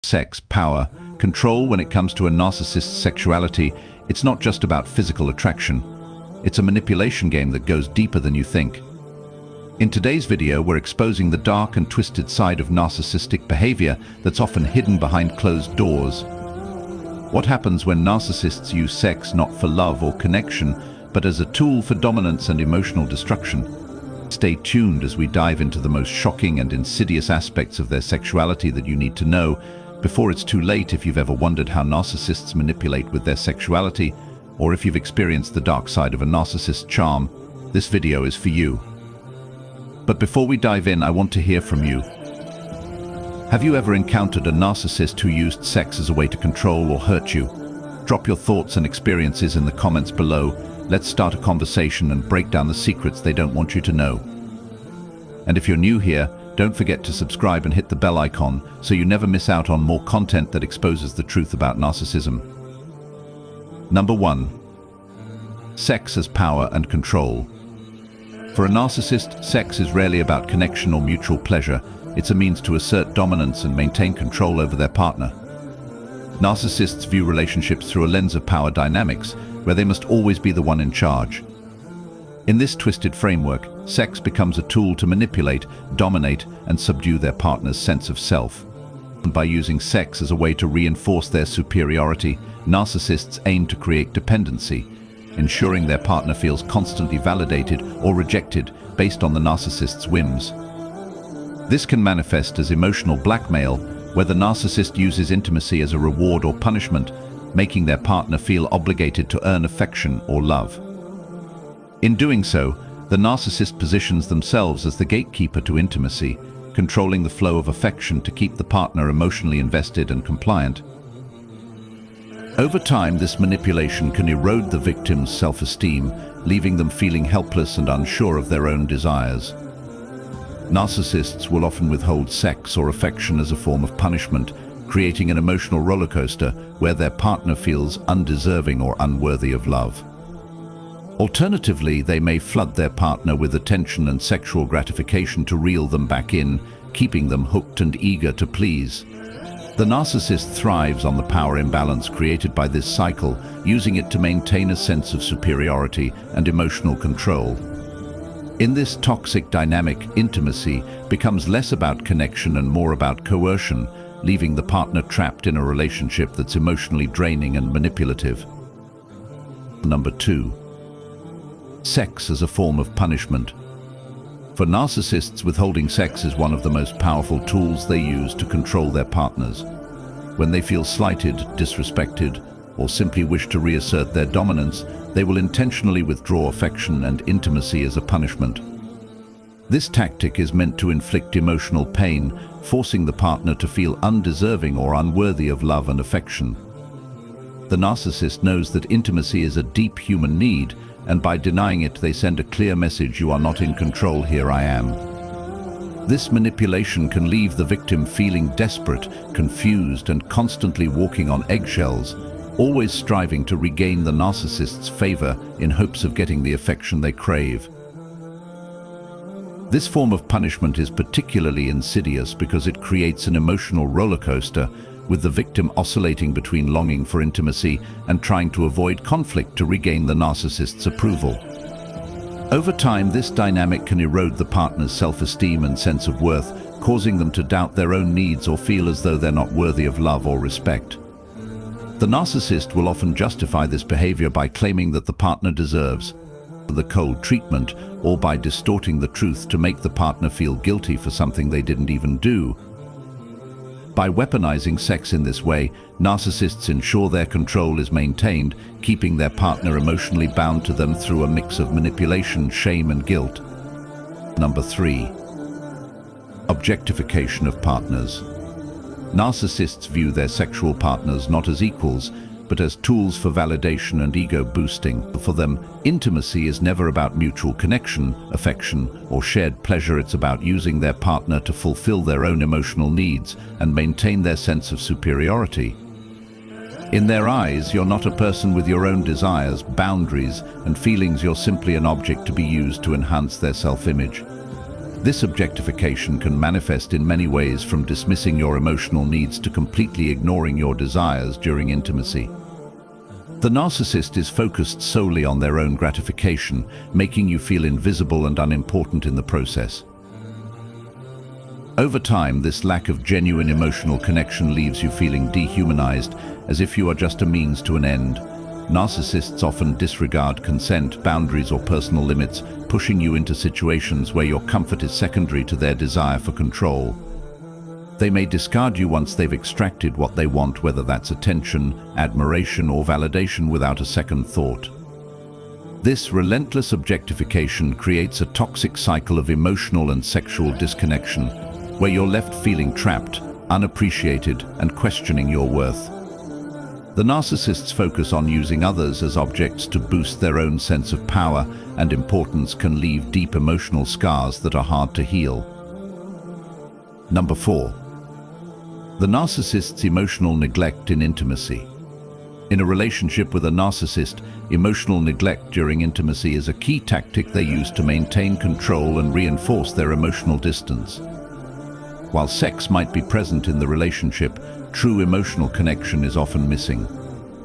Sex, power, control. When it comes to a narcissist's sexuality, it's not just about physical attraction. It's a manipulation game that goes deeper than you think. In today's video, we're exposing the dark and twisted side of narcissistic behavior that's often hidden behind closed doors. What happens when narcissists use sex not for love or connection, but as a tool for dominance and emotional destruction? Stay tuned as we dive into the most shocking and insidious aspects of their sexuality that you need to know before it's too late. If you've ever wondered how narcissists manipulate with their sexuality, or if you've experienced the dark side of a narcissist's charm, this video is for you. But before we dive in, I want to hear from you. Have you ever encountered a narcissist who used sex as a way to control or hurt you? Drop your thoughts and experiences in the comments below. Let's start a conversation and break down the secrets they don't want you to know. And if you're new here, don't forget to subscribe and hit the bell icon so you never miss out on more content that exposes the truth about narcissism. Number 1. Sex as power and control. For a narcissist, sex is rarely about connection or mutual pleasure. It's a means to assert dominance and maintain control over their partner. Narcissists view relationships through a lens of power dynamics, where they must always be the one in charge. In this twisted framework, sex becomes a tool to manipulate, dominate, and subdue their partner's sense of self. And by using sex as a way to reinforce their superiority, narcissists aim to create dependency, ensuring their partner feels constantly validated or rejected based on the narcissist's whims. This can manifest as emotional blackmail, where the narcissist uses intimacy as a reward or punishment, making their partner feel obligated to earn affection or love. In doing so, the narcissist positions themselves as the gatekeeper to intimacy, controlling the flow of affection to keep the partner emotionally invested and compliant. Over time, this manipulation can erode the victim's self-esteem, leaving them feeling helpless and unsure of their own desires. Narcissists will often withhold sex or affection as a form of punishment, creating an emotional rollercoaster where their partner feels undeserving or unworthy of love. Alternatively, they may flood their partner with attention and sexual gratification to reel them back in, keeping them hooked and eager to please. The narcissist thrives on the power imbalance created by this cycle, using it to maintain a sense of superiority and emotional control. In this toxic dynamic, intimacy becomes less about connection and more about coercion, leaving the partner trapped in a relationship that's emotionally draining and manipulative. Number 2. Sex as a form of punishment. For narcissists, withholding sex is one of the most powerful tools they use to control their partners. When they feel slighted, disrespected, or simply wish to reassert their dominance, they will intentionally withdraw affection and intimacy as a punishment. This tactic is meant to inflict emotional pain, forcing the partner to feel undeserving or unworthy of love and affection. The narcissist knows that intimacy is a deep human need, and by denying it, they send a clear message: you are not in control, here I am. This manipulation can leave the victim feeling desperate, confused, and constantly walking on eggshells, always striving to regain the narcissist's favor in hopes of getting the affection they crave. This form of punishment is particularly insidious because it creates an emotional roller coaster, with the victim oscillating between longing for intimacy and trying to avoid conflict to regain the narcissist's approval. Over time, this dynamic can erode the partner's self-esteem and sense of worth, causing them to doubt their own needs or feel as though they're not worthy of love or respect. The narcissist will often justify this behavior by claiming that the partner deserves the cold treatment, or by distorting the truth to make the partner feel guilty for something they didn't even do. By weaponizing sex in this way, narcissists ensure their control is maintained, keeping their partner emotionally bound to them through a mix of manipulation, shame, and guilt. Number 3. Objectification of partners. Narcissists view their sexual partners not as equals, but as tools for validation and ego boosting. For them, intimacy is never about mutual connection, affection, or shared pleasure. It's about using their partner to fulfill their own emotional needs and maintain their sense of superiority. In their eyes, you're not a person with your own desires, boundaries, and feelings. You're simply an object to be used to enhance their self-image. This objectification can manifest in many ways, from dismissing your emotional needs to completely ignoring your desires during intimacy. The narcissist is focused solely on their own gratification, making you feel invisible and unimportant in the process. Over time, this lack of genuine emotional connection leaves you feeling dehumanized, as if you are just a means to an end. Narcissists often disregard consent, boundaries, or personal limits, pushing you into situations where your comfort is secondary to their desire for control. They may discard you once they've extracted what they want, whether that's attention, admiration, or validation, without a second thought. This relentless objectification creates a toxic cycle of emotional and sexual disconnection, where you're left feeling trapped, unappreciated, and questioning your worth. The narcissists focus on using others as objects to boost their own sense of power and importance, can leave deep emotional scars that are hard to heal. Number 4. The narcissist's emotional neglect in intimacy. In a relationship with a narcissist, emotional neglect during intimacy is a key tactic they use to maintain control and reinforce their emotional distance. While sex might be present in the relationship, true emotional connection is often missing.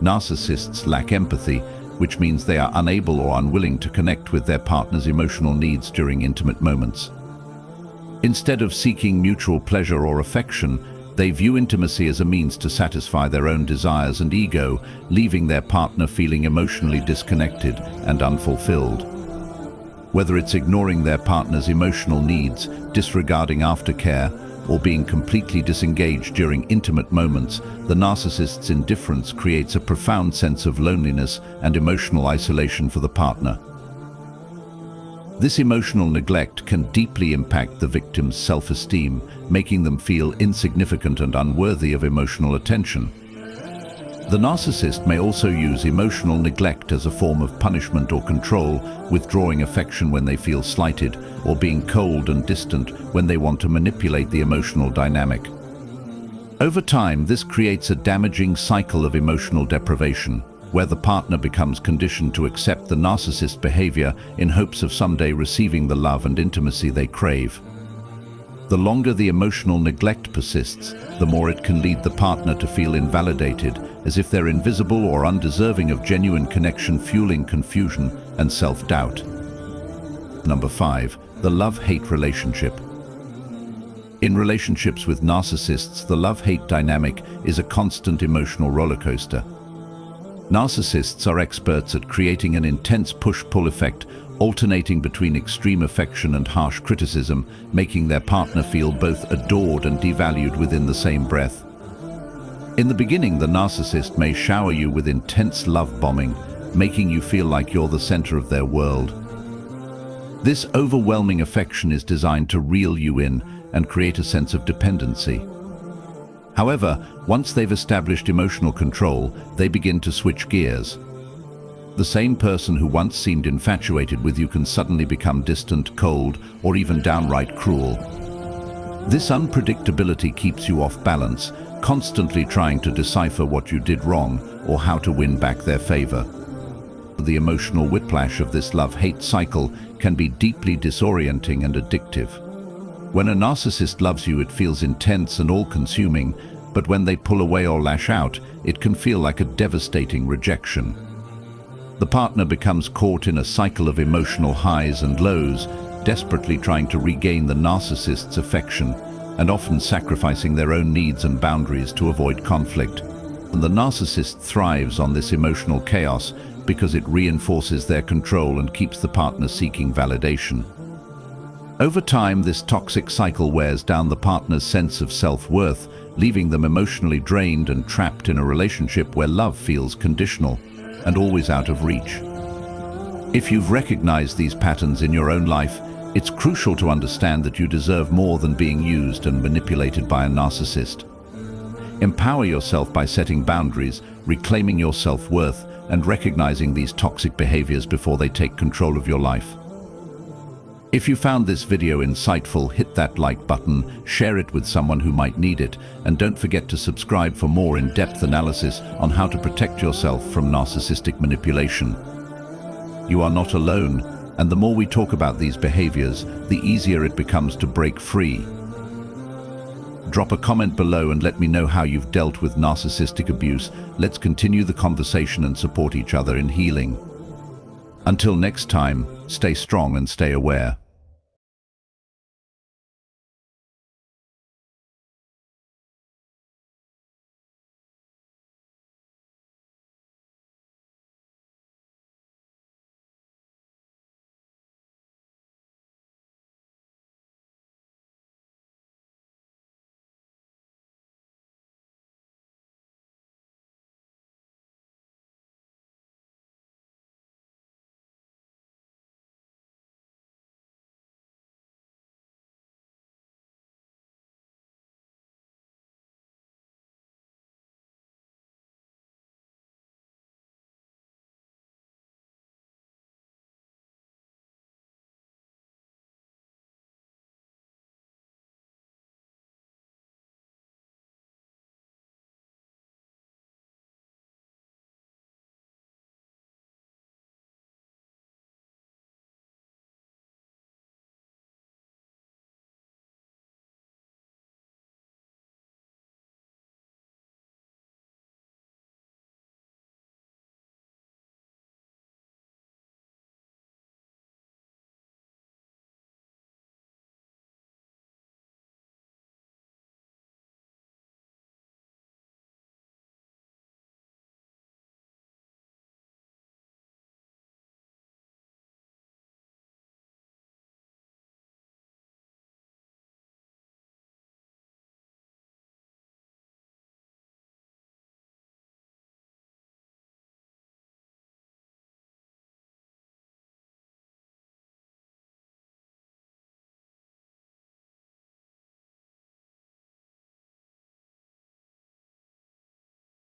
Narcissists lack empathy, which means they are unable or unwilling to connect with their partner's emotional needs during intimate moments. Instead of seeking mutual pleasure or affection, they view intimacy as a means to satisfy their own desires and ego, leaving their partner feeling emotionally disconnected and unfulfilled. Whether it's ignoring their partner's emotional needs, disregarding aftercare, or being completely disengaged during intimate moments, the narcissist's indifference creates a profound sense of loneliness and emotional isolation for the partner. This emotional neglect can deeply impact the victim's self-esteem, making them feel insignificant and unworthy of emotional attention. The narcissist may also use emotional neglect as a form of punishment or control, withdrawing affection when they feel slighted, or being cold and distant when they want to manipulate the emotional dynamic. Over time, this creates a damaging cycle of emotional deprivation, where the partner becomes conditioned to accept the narcissist's behavior in hopes of someday receiving the love and intimacy they crave. The longer the emotional neglect persists, the more it can lead the partner to feel invalidated, as if they're invisible or undeserving of genuine connection, fueling confusion and self-doubt. Number 5. The love-hate relationship. In relationships with narcissists, the love-hate dynamic is a constant emotional rollercoaster. Narcissists are experts at creating an intense push-pull effect, alternating between extreme affection and harsh criticism, making their partner feel both adored and devalued within the same breath. In the beginning, the narcissist may shower you with intense love bombing, making you feel like you're the center of their world. This overwhelming affection is designed to reel you in and create a sense of dependency. However, once they've established emotional control, they begin to switch gears. The same person who once seemed infatuated with you can suddenly become distant, cold, or even downright cruel. This unpredictability keeps you off balance, constantly trying to decipher what you did wrong or how to win back their favor. The emotional whiplash of this love-hate cycle can be deeply disorienting and addictive. When a narcissist loves you, it feels intense and all-consuming, but when they pull away or lash out, it can feel like a devastating rejection. The partner becomes caught in a cycle of emotional highs and lows, desperately trying to regain the narcissist's affection, and often sacrificing their own needs and boundaries to avoid conflict. And the narcissist thrives on this emotional chaos because it reinforces their control and keeps the partner seeking validation. Over time, this toxic cycle wears down the partner's sense of self-worth, leaving them emotionally drained and trapped in a relationship where love feels conditional and always out of reach. If you've recognized these patterns in your own life, it's crucial to understand that you deserve more than being used and manipulated by a narcissist. Empower yourself by setting boundaries, reclaiming your self-worth, and recognizing these toxic behaviors before they take control of your life. If you found this video insightful, hit that like button, share it with someone who might need it, and don't forget to subscribe for more in-depth analysis on how to protect yourself from narcissistic manipulation. You are not alone. And the more we talk about these behaviors, the easier it becomes to break free. Drop a comment below and let me know how you've dealt with narcissistic abuse. Let's continue the conversation and support each other in healing. Until next time, stay strong and stay aware.